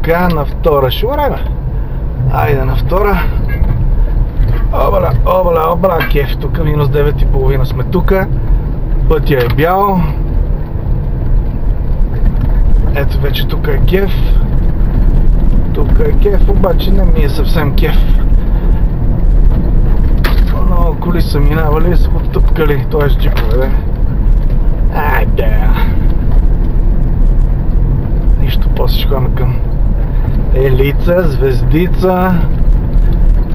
Така, на втора ще време. Айде на втора. Обала, кеф, тук минус 9,5 сме тука. Пътя е бял. Ето вече тук е кеф. Тук е кеф, обаче не ми е съвсем кеф. Много коли са минавали, са потъпкали, т.е. джипове. Айде! Нищо, после ще ходим към Елица, Звездица.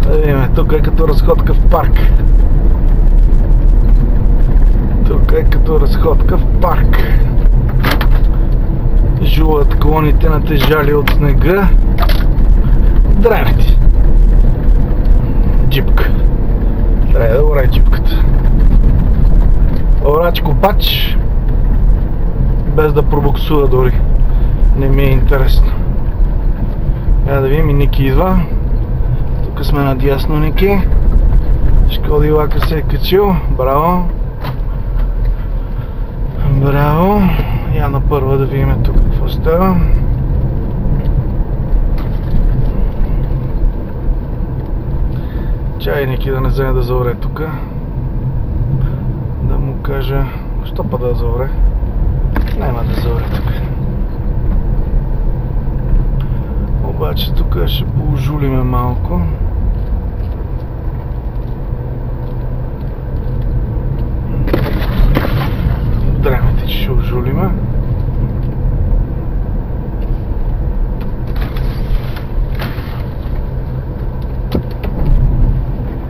Да видим, тук е като разходка в парк. Тук е като разходка в парк. Жуват клоните на тежали от снега. Драйвайте! Джипка. Трябва да уради джипката. Орач копач. Без да пробуксува дори. Не ми е интересно. Да видим, и Ники идва. Тук сме надясно, Ники. Шкоди лака се е качил. Браво. Браво. Я на първа да видим тук какво става. Чай Ники да не вземе да заоре тук. Да му кажа, що па да заоре? Няма да заоре тук. Обаче тук ще поужулиме малко. Дремете, че ще ужулиме.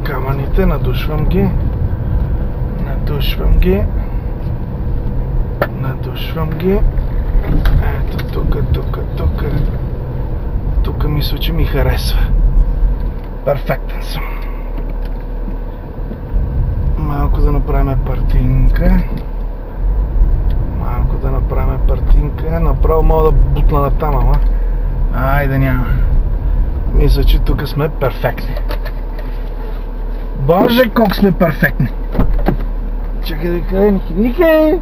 Камъните, надушвам ги. Надушвам ги. Ето тук. Тук мисля, че ми харесва. Перфектен съм. Малко да направим партинка. Направо мога да бутна на там, ама. Айде няма. Мисля, че тук сме перфектни. Боже, колко сме перфектни! Чакай да кажа, Ники!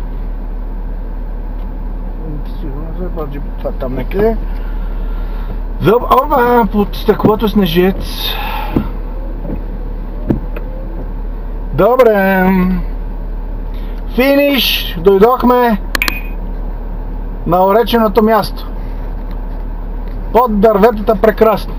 Сигурно се бърджи това там некъде. Опа, под стъклото снежец. Добре. Финиш! Дойдохме на уреченото място. Под дърветата прекрасно.